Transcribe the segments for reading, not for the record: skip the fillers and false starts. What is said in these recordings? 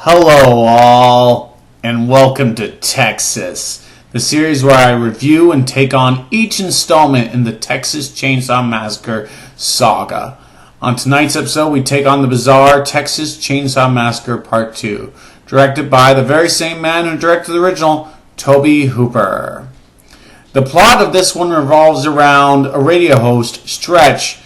Hello all, and welcome to Texas, the series where I review and take on each installment in the Texas Chainsaw Massacre saga. On tonight's episode, we take on the bizarre Texas Chainsaw Massacre Part 2, directed by the very same man who directed the original, Tobe Hooper. The plot of this one revolves around a radio host, Stretch,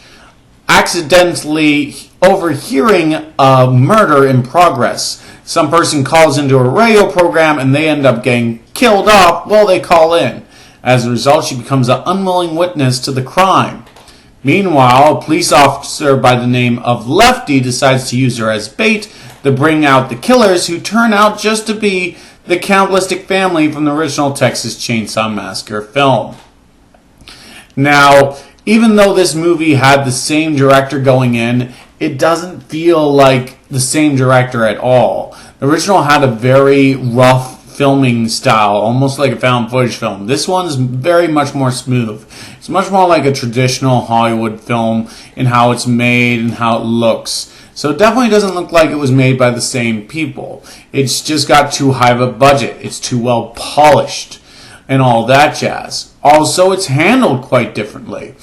accidentally overhearing a murder in progress. Some person calls into a radio program and they end up getting killed off while they call in. As a result, she becomes an unwilling witness to the crime. Meanwhile, a police officer by the name of Lefty decides to use her as bait to bring out the killers, who turn out just to be the cannibalistic family from the original Texas Chainsaw Massacre film. Now, even though this movie had the same director going in, it doesn't feel like the same director at all. The original had a very rough filming style, almost like a found footage film. This one's very much more smooth. It's much more like a traditional Hollywood film in how it's made and how it looks. So it definitely doesn't look like it was made by the same people. It's just got too high of a budget. It's too well polished and all that jazz. Also, it's handled quite differently.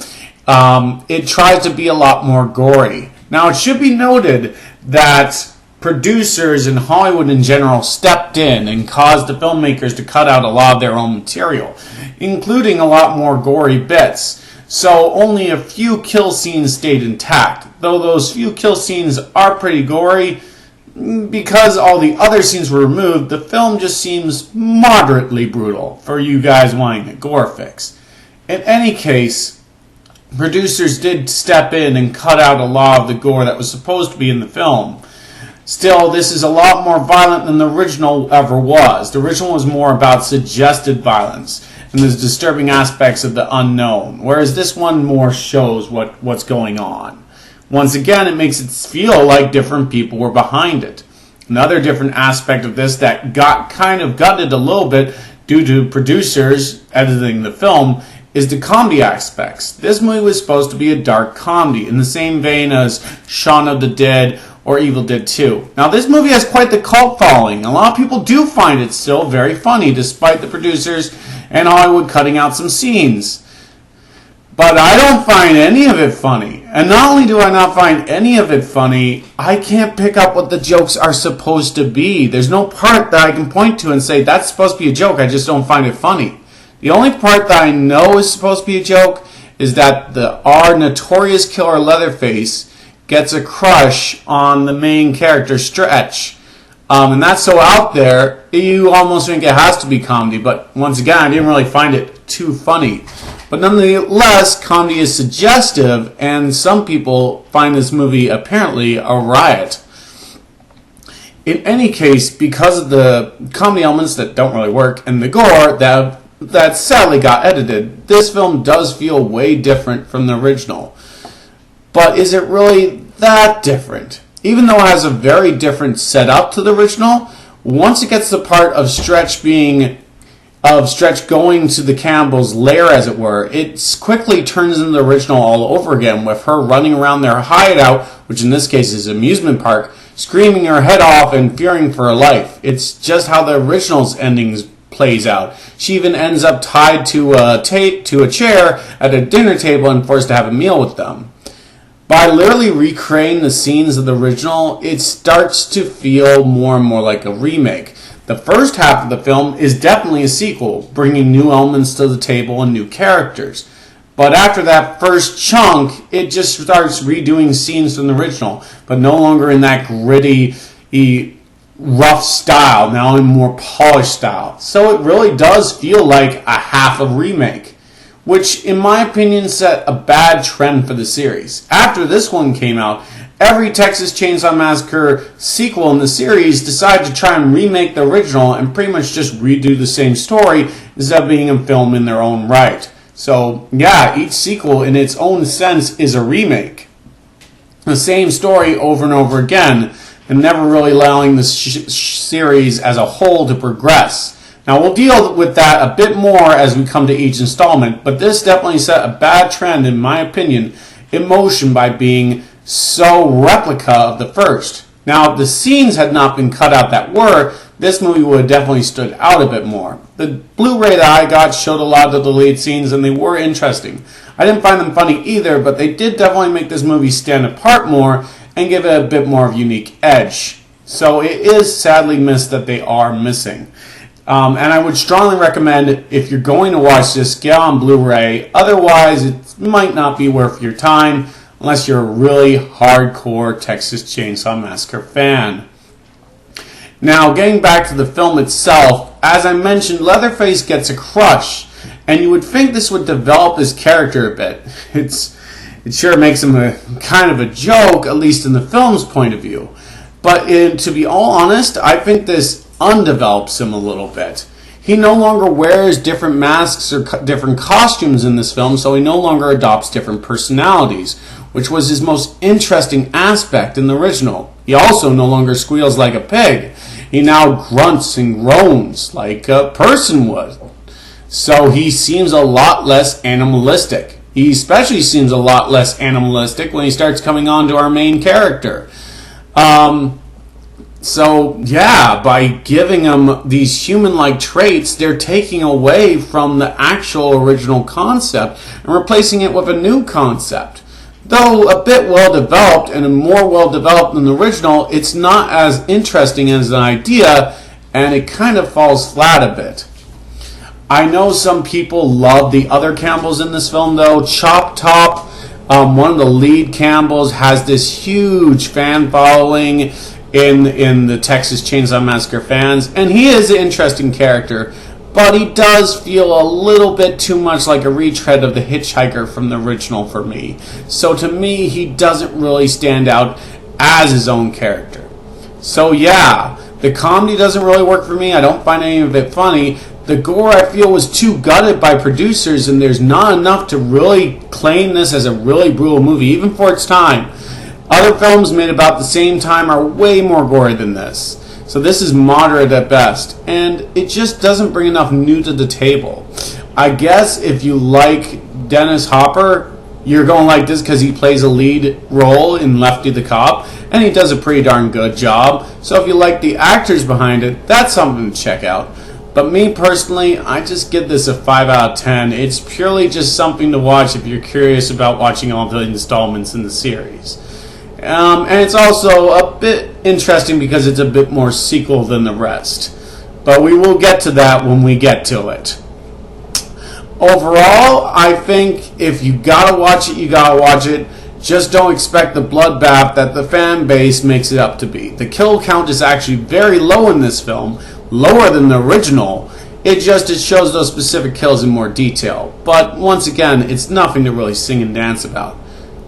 It tries to be a lot more gory. Now, it should be noted that producers in Hollywood in general stepped in and caused the filmmakers to cut out a lot of their own material, including a lot more gory bits. So only a few kill scenes stayed intact. Though those few kill scenes are pretty gory, because all the other scenes were removed, the film just seems moderately brutal for you guys wanting a gore fix. In any case, producers did step in and cut out a lot of the gore that was supposed to be in the film. Still, this is a lot more violent than the original ever was. The original was more about suggested violence and the disturbing aspects of the unknown, whereas this one more shows what's going on. Once again, it makes it feel like different people were behind it. Another different aspect of this that got kind of gutted a little bit due to producers editing the film is the comedy aspects. This movie was supposed to be a dark comedy in the same vein as Shaun of the Dead or Evil Dead 2. Now, this movie has quite the cult following. A lot of people do find it still very funny, despite the producers and Hollywood cutting out some scenes. But I don't find any of it funny. And not only do I not find any of it funny, I can't pick up what the jokes are supposed to be. There's no part that I can point to and say, that's supposed to be a joke, I just don't find it funny. The only part that I know is supposed to be a joke is that our notorious killer Leatherface gets a crush on the main character, Stretch. And that's so out there, you almost think it has to be comedy. But once again, I didn't really find it too funny. But nonetheless, comedy is suggestive, and some people find this movie apparently a riot. In any case, because of the comedy elements that don't really work and the gore that sadly got edited, this film does feel way different from the original. But is it really that different? Even though it has a very different setup to the original, once it gets to the part of Stretch going to the cannibal's lair, as it were, it quickly turns into the original all over again, with her running around their hideout, which in this case is an amusement park, screaming her head off and fearing for her life. It's just how the original's endings plays out. She even ends up tied to a chair at a dinner table and forced to have a meal with them. By literally recreating the scenes of the original, it starts to feel more and more like a remake. The first half of the film is definitely a sequel, bringing new elements to the table and new characters. But after that first chunk, it just starts redoing scenes from the original, but no longer in that gritty, rough style, now in more polished style. So it really does feel like a half a remake, which in my opinion set a bad trend for the series. After this one came out, every Texas Chainsaw Massacre sequel in the series decided to try and remake the original and pretty much just redo the same story instead of being a film in their own right. So yeah, each sequel in its own sense is a remake. The same story over and over again, and never really allowing the series as a whole to progress. Now, we'll deal with that a bit more as we come to each installment, but this definitely set a bad trend, in my opinion, in motion by being so replica of the first. Now, if the scenes had not been cut out that were, this movie would have definitely stood out a bit more. The Blu-ray that I got showed a lot of the deleted scenes, and they were interesting. I didn't find them funny either, but they did definitely make this movie stand apart more and give it a bit more of a unique edge. So it is sadly missed that they are missing. And I would strongly recommend, if you're going to watch this, get on Blu-ray. Otherwise, it might not be worth your time unless you're a really hardcore Texas Chainsaw Massacre fan. Now, getting back to the film itself, as I mentioned, Leatherface gets a crush, and you would think this would develop his character a bit. It sure makes him a kind of a joke, at least in the film's point of view. But to be all honest, I think this undevelops him a little bit. He no longer wears different masks or different costumes in this film, so he no longer adopts different personalities, which was his most interesting aspect in the original. He also no longer squeals like a pig. He now grunts and groans like a person would. So he seems a lot less animalistic. He especially seems a lot less animalistic when he starts coming on to our main character. So, yeah, by giving him these human-like traits, they're taking away from the actual original concept and replacing it with a new concept. Though a bit well-developed and more well-developed than the original, it's not as interesting as an idea, and it kind of falls flat a bit. I know some people love the other Campbells in this film, though. Chop Top, one of the lead Campbells, has this huge fan following in the Texas Chainsaw Massacre fans, and he is an interesting character, but he does feel a little bit too much like a retread of the hitchhiker from the original for me. So to me, he doesn't really stand out as his own character. So yeah, the comedy doesn't really work for me. I don't find any of it funny. The gore, I feel, was too gutted by producers, and there's not enough to really claim this as a really brutal movie, even for its time. Other films made about the same time are way more gory than this. So this is moderate at best, and it just doesn't bring enough new to the table. I guess if you like Dennis Hopper, you're going to like this because he plays a lead role in Lefty the Cop, and he does a pretty darn good job. So if you like the actors behind it, that's something to check out. But me personally, I just give this a 5 out of 10. It's purely just something to watch if you're curious about watching all the installments in the series. And it's also a bit interesting because it's a bit more sequel than the rest. But we will get to that when we get to it. Overall, I think if you gotta watch it, you gotta watch it. Just don't expect the bloodbath that the fan base makes it up to be. The kill count is actually very low in this film, lower than the original. It shows those specific kills in more detail. But once again, it's nothing to really sing and dance about.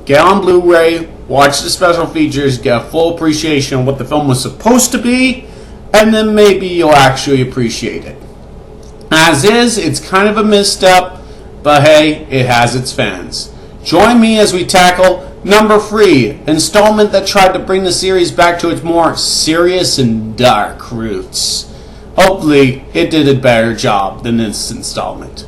Get on Blu-ray, watch the special features, get a full appreciation of what the film was supposed to be, and then maybe you'll actually appreciate it. As is, it's kind of a misstep, but hey, it has its fans. Join me as we tackle number 3, installment that tried to bring the series back to its more serious and dark roots. Hopefully, it did a better job than this installment.